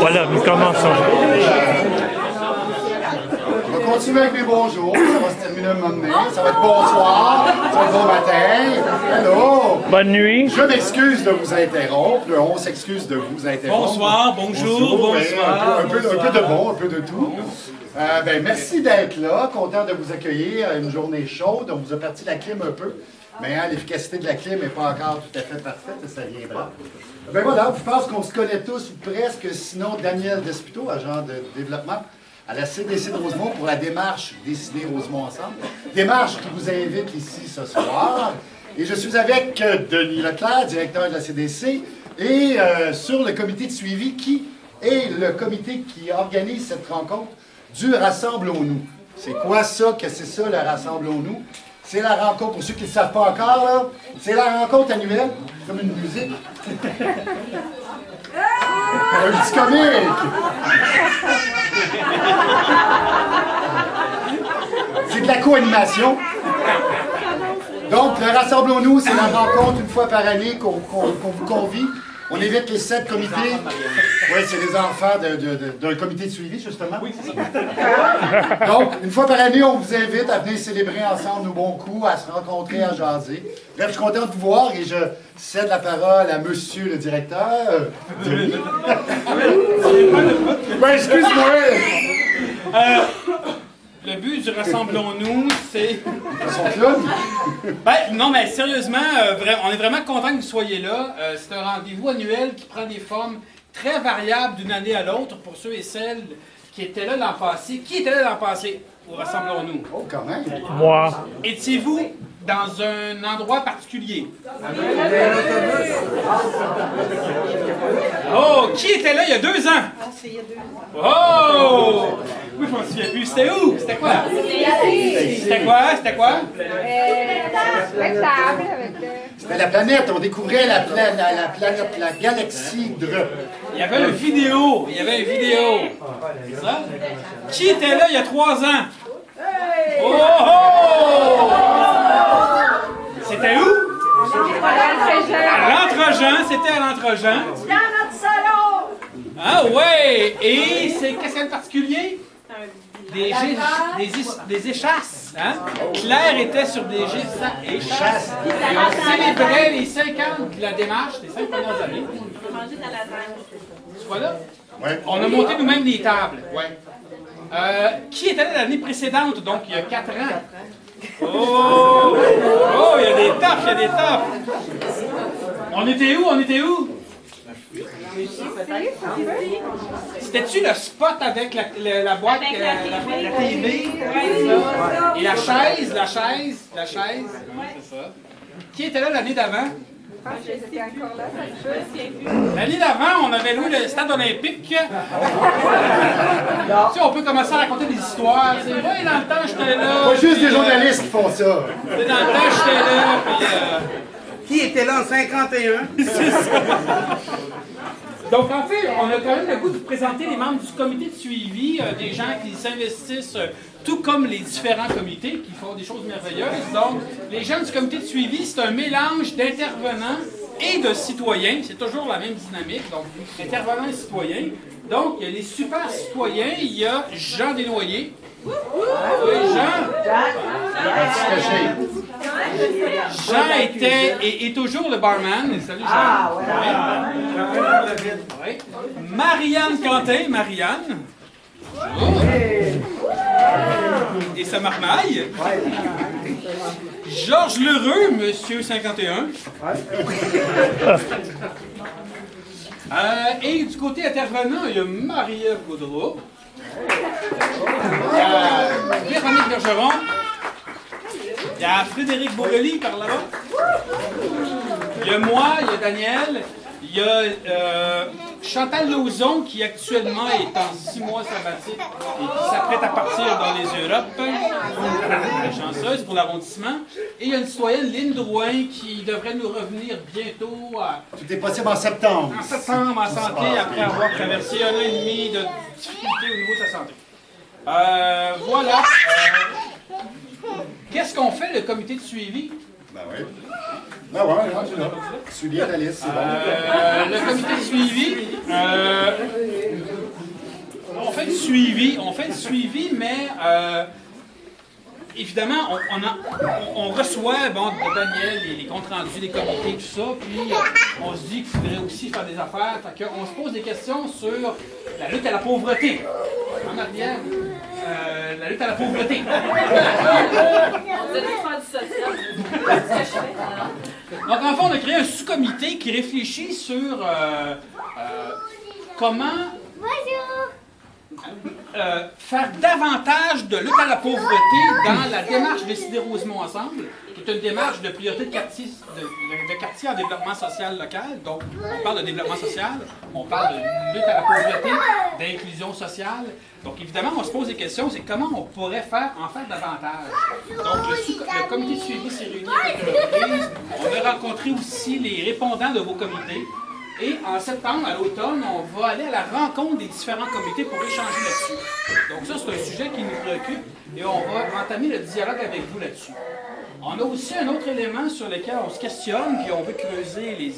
Voilà, nous commençons. On va continuer avec les bonjours, ça va se terminer un moment donné, ça va être bonsoir, ça va être bon matin, hello! Bonne nuit. Je m'excuse de vous interrompre, on s'excuse de vous interrompre. Bonsoir, bonjour, bonsoir. Un peu de bon, un peu de tout. Merci d'être là, content de vous accueillir à une journée chaude, on vous a parti la clim un peu, mais l'efficacité de la clim n'est pas encore tout à fait parfaite, ça viendra. Voilà, je pense qu'on se connaît tous, ou presque, sinon Daniel Desputo, agent de développement, à la CDC de Rosemont pour la démarche Décider Rosemont ensemble. Démarche qui vous invite ici ce soir. Et je suis avec Denis Leclerc, directeur de la CDC, et sur le comité de suivi qui est le comité qui organise cette rencontre du Rassemblons-nous. C'est quoi ça? Que c'est ça, le Rassemblons-nous? C'est la rencontre, pour ceux qui ne le savent pas encore, là, c'est la rencontre annuelle, comme une musique. Un petit comique! C'est de la co-animation. Donc, le Rassemblons-nous, c'est la rencontre une fois par année qu'on vous convie. On évite les 7 comités. Oui, c'est les enfants d'un comité de suivi, justement. Oui, c'est ça. Donc, une fois par année, on vous invite à venir célébrer ensemble nos bons coups, à se rencontrer, à jaser. Bref, je suis content de vous voir et je cède la parole à monsieur le directeur. Denis. Excuse-moi. Le but du Rassemblons-nous, c'est... Son club? Non, mais sérieusement, on est vraiment content que vous soyez là. C'est un rendez-vous annuel qui prend des formes très variables d'une année à l'autre pour ceux et celles qui étaient là l'an passé. Qui était là l'an passé au Rassemblons-nous? Oh, quand même. Moi. Étiez-vous dans un endroit particulier? Oh, qui était là il y a 2 ans? Ah, c'est il y a 2 ans. Oh! Oui, je m'en souviens plus. C'était où? C'était quoi? C'était quoi? C'était quoi? C'était la planète. On découvrait la planète, la galaxie Dre. Il y avait une vidéo. Il y avait une vidéo. C'est ça? Qui était là il y a 3 ans? Oh! Oh! C'était où? À l'Entregent. C'était à l'Entregent. Dans notre salon! Ah ouais! Et c'est qu'est-ce qu'il y a de particulier? Des échasses. Hein? Claire était sur des échasses. Et on célébrait les 50 de la démarche, les 5 premières années. Tu vois là? Ouais. On a monté nous-mêmes des tables. Ouais. Qui était là l'année précédente, donc il y a 4 ans? Oh! Oh, il y a des tapes, il y a des tapes! On était où? On était où? C'était-tu le spot avec la boîte, la TV? Et la chaise? Ouais, c'est ça. Qui était là l'année d'avant? L'année d'avant, on avait loué le stade olympique. Tu sais, on peut commencer à raconter des histoires. Tu sais, ouais, dans le temps, j'étais là. Pas juste des journalistes qui font ça. Dans le temps, j'étais là, puis... Qui était là en 51? C'est ça. Donc, en fait, on a quand même le goût de vous présenter les membres du comité de suivi, des gens qui s'investissent, tout comme les différents comités, qui font des choses merveilleuses. Donc, les gens du comité de suivi, c'est un mélange d'intervenants et de citoyens. C'est toujours la même dynamique, donc intervenants et citoyens. Donc, il y a les super citoyens, il y a Jean Desnoyers. Oui, Jean. Jean était et est toujours le barman. Salut Jean. Ah, ouais. Marianne Quentin, Marianne. Oh. Et sa marmaille. Georges Lheureux, Monsieur 51. Et du côté intervenant, il y a Marie-Ève Gaudreau. Il y a Véronique Bergeron. Il y a Frédéric Borrelli par là-bas. Il y a moi, il y a Daniel. Il y a Chantal Lauzon qui actuellement est en 6 mois sabbatique et qui s'apprête à partir dans les Europes. La chanceuse pour l'arrondissement. Et il y a une citoyenne, Lynne Drouin, qui devrait nous revenir bientôt. Tout est possible en septembre. En septembre, en santé, après avoir traversé 1 an et demi de difficultés au niveau de sa santé. Voilà. Qu'est-ce qu'on fait, le comité de suivi? Ben oui. Ben ouais, rendu là. Suis bien la liste, c'est bon. Le comité de suivi, fait le suivi, mais évidemment, on reçoit de Daniel les comptes rendus des comités, tout ça, puis on se dit qu'il faudrait aussi faire des affaires. Fait qu'on se pose des questions sur la lutte à la pauvreté. En arrière, la lutte à la pauvreté. On devait faire du social. C'est ce que je fais. Donc, en fait, on a créé un sous-comité qui réfléchit sur comment faire davantage de lutte à la pauvreté dans la démarche Décider Rosemont Ensemble, qui est une démarche de priorité de quartier, de quartier en développement social local. Donc, on parle de développement social, on parle de lutte à la pauvreté, d'inclusion sociale. Donc, évidemment, on se pose des questions, c'est comment on pourrait en faire davantage. Donc, le comité de suivi s'est réuni à quelques reprises. On a rencontré aussi les répondants de vos comités. Et en septembre, à l'automne, on va aller à la rencontre des différents comités pour échanger là-dessus. Donc ça, c'est un sujet qui nous préoccupe et on va entamer le dialogue avec vous là-dessus. On a aussi un autre élément sur lequel on se questionne puis on veut creuser les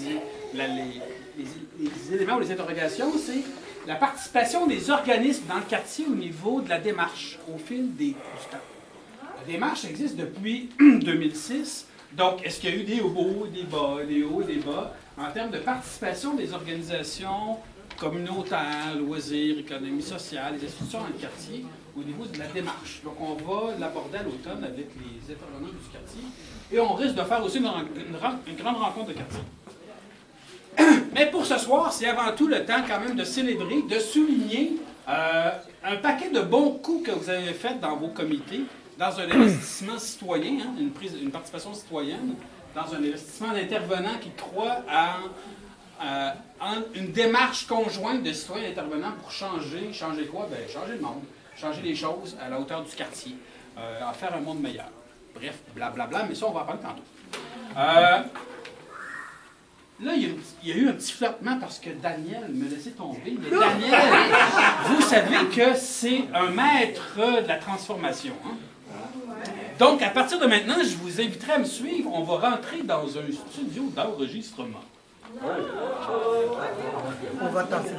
éléments ou les interrogations, c'est la participation des organismes dans le quartier au niveau de la démarche au fil du temps. La démarche existe depuis 2006. Donc, est-ce qu'il y a eu des hauts, des bas, des hauts et des bas en termes de participation des organisations communautaires, loisirs, économie sociale, les institutions dans le quartier au niveau de la démarche? Donc, on va l'aborder à l'automne avec les intervenants du quartier et on risque de faire aussi une grande rencontre de quartier. Mais pour ce soir, c'est avant tout le temps quand même de célébrer, de souligner un paquet de bons coups que vous avez faits dans vos comités, dans un investissement citoyen, hein, une participation citoyenne, dans un investissement d'intervenants qui croient en une démarche conjointe de citoyens et d'intervenants pour changer quoi? Bien, changer le monde, changer les choses à la hauteur du quartier, en faire un monde meilleur. Bref, blablabla, mais ça, on va en parler tantôt. Là, il y a eu un petit flottement parce que Daniel me laissait tomber. Mais Daniel, vous savez que c'est un maître de la transformation. Hein? Donc, à partir de maintenant, je vous inviterai à me suivre. On va rentrer dans un studio d'enregistrement. On va tasser.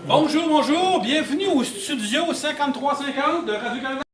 Bonjour, bienvenue au studio 5350 de Radio-Canada.